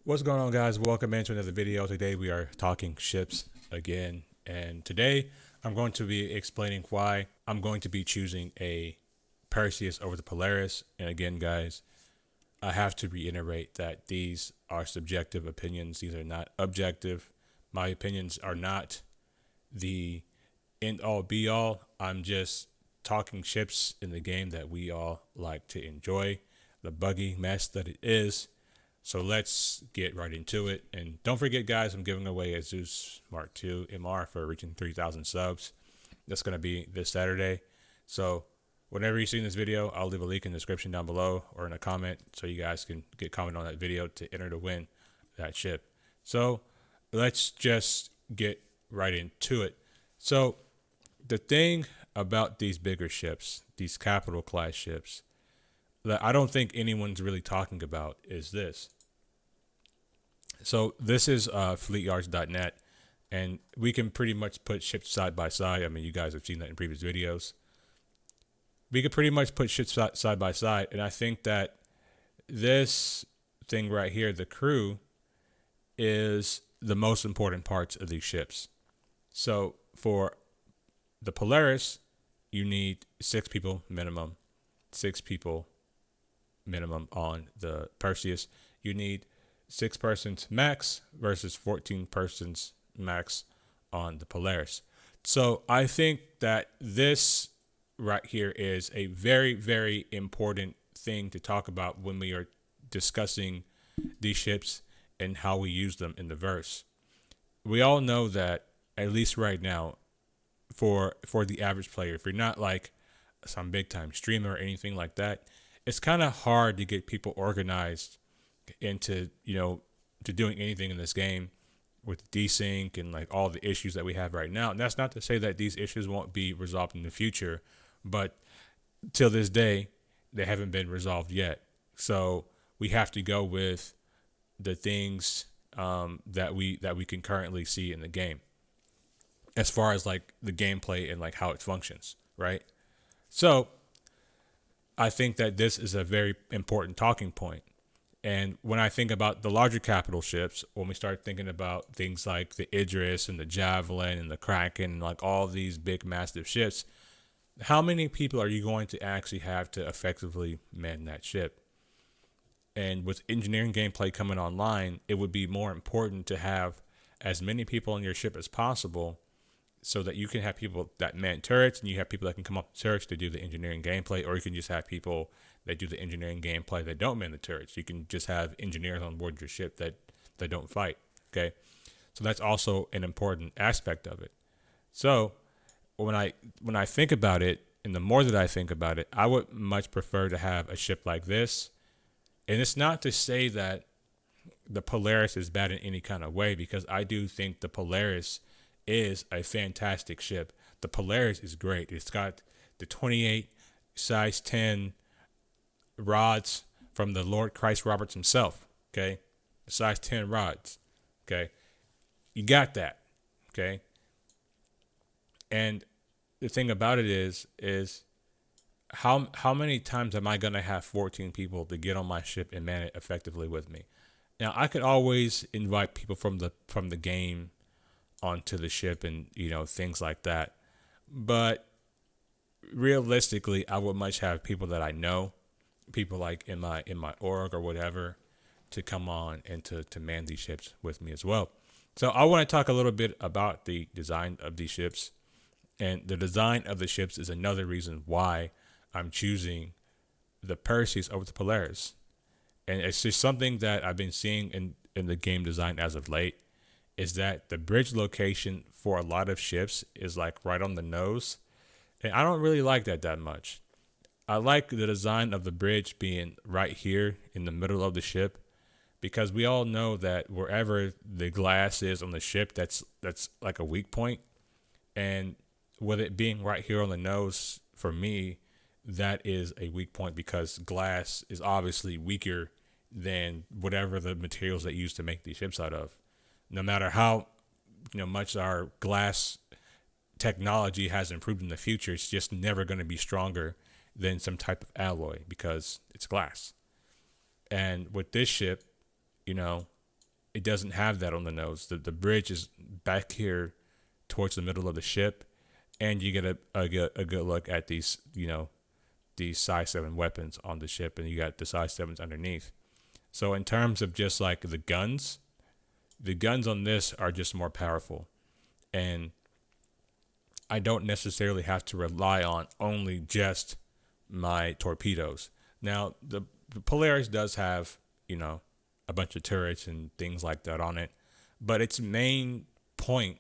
What's going on, guys? Welcome into another video. Today we are talking ships again, and today I'm going to be explaining why I'm going to be choosing a Perseus over the Polaris. And again, guys, I have to reiterate that these are subjective opinions. These are not objective. My opinions are not the end all be all. I'm just talking ships in the game that we all like to enjoy, the buggy mess that it is. So let's get right into it. And don't forget, guys, I'm giving away a Zeus Mark II MR for reaching 3,000 subs. That's going to be this Saturday. So whenever you see this video, I'll leave a link in the description down below or in a comment so you guys can get comment on that video to enter to win that ship. So let's just get right into it. So the thing about these bigger ships, these capital class ships, that I don't think anyone's really talking about is this. So this is fleetyards.net, and we can pretty much put ships side by side. I mean, you guys have seen that in previous videos. We could pretty much put ships side by side, and I think that this thing right here, the crew, is the most important parts of these ships. So for the Polaris, you need 6 people minimum. 6 people minimum on the Perseus. You need 6 persons max versus 14 persons max on the Polaris. So I think that this right here is a very, very important thing to talk about when we are discussing these ships and how we use them in the verse. We all know that, at least right now, for the average player, if you're not like some big time streamer or anything like that, it's kind of hard to get people organized into, to doing anything in this game with desync and like all the issues that we have right now. And that's not to say that these issues won't be resolved in the future, but till this day, they haven't been resolved yet. So we have to go with the things that we can currently see in the game, as far as like the gameplay and like how it functions, right? So I think that this is a very important talking point. And when I think about the larger capital ships, when we start thinking about things like the Idris and the Javelin and the Kraken and like all these big massive ships, how many people are you going to actually have to effectively man that ship? And with engineering gameplay coming online, it would be more important to have as many people on your ship as possible, so that you can have people that man turrets and you have people that can come up the turrets to do the engineering gameplay, or you can just have people that do the engineering gameplay that don't man the turrets. You can just have engineers on board your ship that don't fight. Okay, so that's also an important aspect of it. So when I think about it, and the more that I think about it, I would much prefer to have a ship like this. And it's not to say that the Polaris is bad in any kind of way, because I do think the Polaris is a fantastic ship. The Polaris is great. It's got the 28 size 10 rods from the Lord Christ Roberts himself. Okay, the size 10 rods. Okay, you got that. Okay, and the thing about it is how many times am I gonna have 14 people to get on my ship and man it effectively with me? Now I could always invite people from the game onto the ship and things like that, but realistically I would much have people that I know, people like in my org or whatever, to come on and to man these ships with me as well. So I want to talk a little bit about the design of these ships, and the design of the ships is another reason why I'm choosing the Perseus over the Polaris. And it's just something that I've been seeing in the game design as of late, is that the bridge location for a lot of ships is like right on the nose. And I don't really like that much. I like the design of the bridge being right here in the middle of the ship, because we all know that wherever the glass is on the ship, that's like a weak point. And with it being right here on the nose, for me, that is a weak point, because glass is obviously weaker than whatever the materials they use to make these ships out of. No matter how much our glass technology has improved in the future, it's just never going to be stronger than some type of alloy, because it's glass. And with this ship, it doesn't have that on the nose. The bridge is back here towards the middle of the ship, and you get a good look at these, these size 7 weapons on the ship, and you got the size 7s underneath. So in terms of just like the guns on this are just more powerful, and I don't necessarily have to rely on only just my torpedoes. Now the Polaris does have, a bunch of turrets and things like that on it, but its main point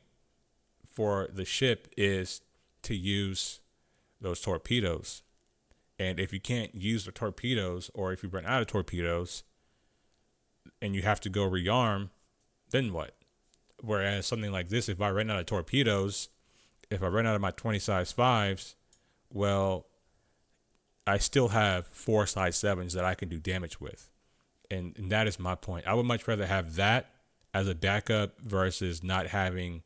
for the ship is to use those torpedoes. And if you can't use the torpedoes, or if you run out of torpedoes and you have to go rearm, then what? Whereas something like this, if I run out of torpedoes, if I run out of my 20 size 5s, well, I still have 4 size 7s that I can do damage with. And that is my point. I would much rather have that as a backup versus not having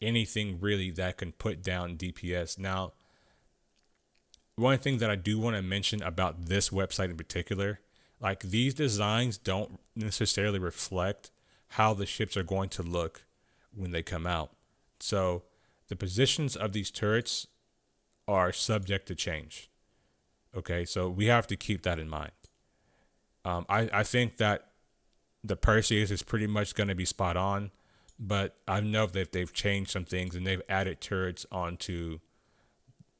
anything really that can put down DPS. Now, one thing that I do want to mention about this website in particular, like these designs don't necessarily reflect how the ships are going to look when they come out. So the positions of these turrets are subject to change. Okay, so we have to keep that in mind. I think that the Perseus is pretty much going to be spot on, but I know that they've changed some things and they've added turrets onto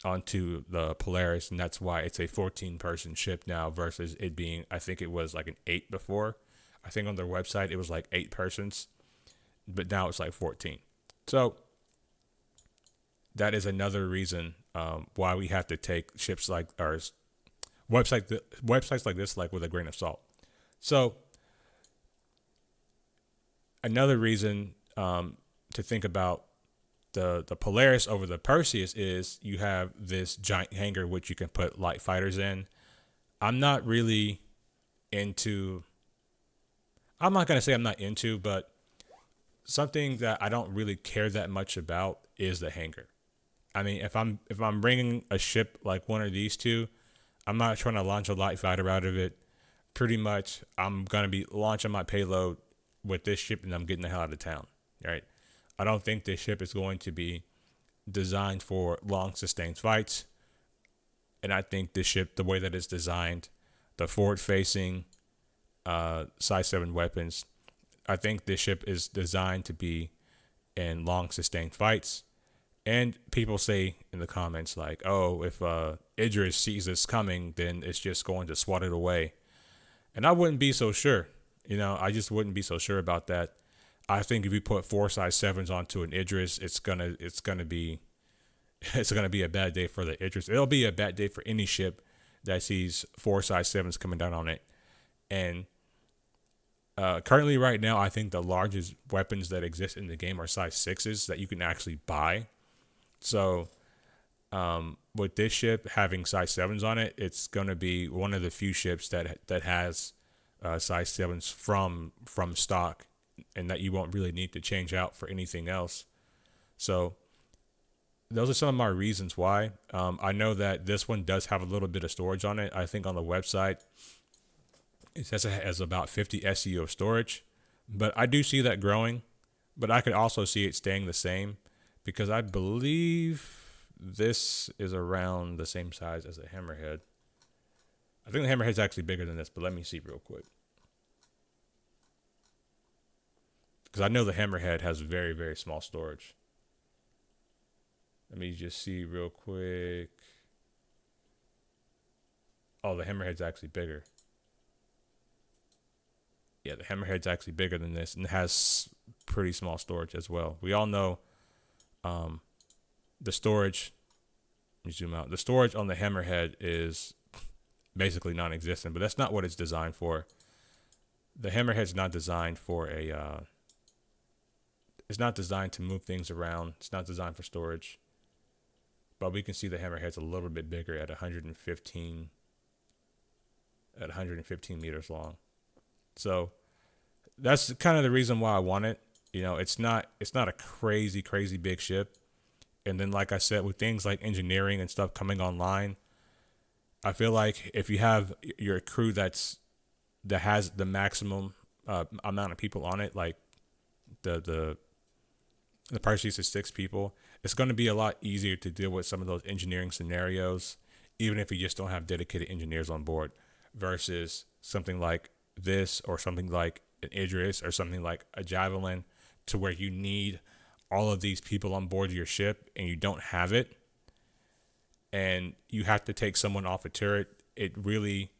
the Polaris, and that's why it's a 14-person ship now versus it being, I think it was like an 8 before. I think on their website it was like 8 persons, but now it's like 14. So that is another reason why we have to take ships like ours, websites like this, like with a grain of salt. So another reason to think about the Polaris over the Perseus is you have this giant hangar which you can put light fighters in. I'm not going to say I'm not into, but something that I don't really care that much about is the hangar. I mean, if I'm bringing a ship like one of these two, I'm not trying to launch a light fighter out of it. Pretty much, I'm going to be launching my payload with this ship and I'm getting the hell out of town, right? I don't think this ship is going to be designed for long sustained fights. And I think this ship, the way that it's designed, the forward facing size 7 weapons, I think this ship is designed to be in long sustained fights. And people say in the comments like, oh, if Idris sees this coming, then it's just going to swat it away. And I wouldn't be so sure. I just wouldn't be so sure about that. I think if you put 4 size 7s onto an Idris, it's gonna be a bad day for the Idris. It'll be a bad day for any ship that sees 4 size 7s coming down on it. And currently, right now, I think the largest weapons that exist in the game are size 6s that you can actually buy. So with this ship having size 7s on it, it's going to be one of the few ships that has size 7s from stock, and that you won't really need to change out for anything else. So those are some of my reasons why. I know that this one does have a little bit of storage on it. I think on the website it says it has about 50 SEO of storage, but I do see that growing. But I could also see it staying the same, because I believe this is around the same size as a Hammerhead. I think the Hammerhead's actually bigger than this, but let me see real quick. Because I know the Hammerhead has very, very small storage. Let me just see real quick. Oh, the Hammerhead's actually bigger. Yeah, the Hammerhead's actually bigger than this and has pretty small storage as well. We all know the storage, let me zoom out. The storage on the Hammerhead is basically non-existent, but that's not what it's designed for. The Hammerhead's not designed for it's not designed to move things around. It's not designed for storage. But we can see the Hammerhead's a little bit bigger at 115 meters long. So that's kind of the reason why I want it. It's not a crazy big ship. And then, like I said, with things like engineering and stuff coming online, I feel like if you have your crew that has the maximum amount of people on it, like the Perseus is 6 people, it's going to be a lot easier to deal with some of those engineering scenarios, even if you just don't have dedicated engineers on board, versus something like this or something like an Idris or something like a Javelin, to where you need all of these people on board your ship and you don't have it, and you have to take someone off a turret. It really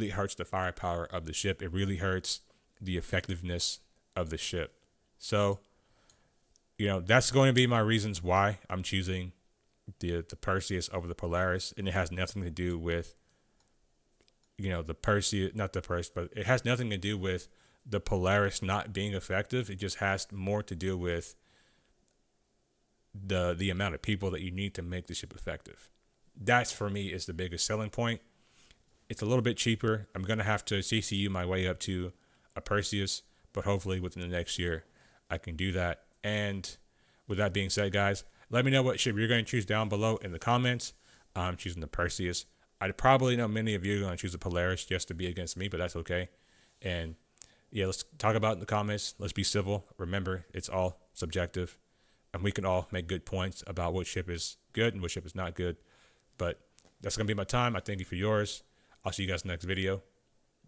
hurts the firepower of the ship. It really hurts the effectiveness of the ship. So, that's going to be my reasons why I'm choosing the Perseus over the Polaris, and it has nothing to do with the Perseus, not the Perseus, but it has nothing to do with the Polaris not being effective. It just has more to do with the amount of people that you need to make the ship effective. That's, for me, is the biggest selling point. It's a little bit cheaper. I'm going to have to CCU my way up to a Perseus, but hopefully within the next year I can do that. And with that being said, guys, let me know what ship you're going to choose down below in the comments. I'm choosing the Perseus. I probably know many of you are going to choose the Polaris just to be against me, but that's okay. And yeah, let's talk about it in the comments. Let's be civil. Remember, it's all subjective, and we can all make good points about what ship is good and what ship is not good. But that's going to be my time. I thank you for yours. I'll see you guys in the next video.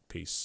Peace.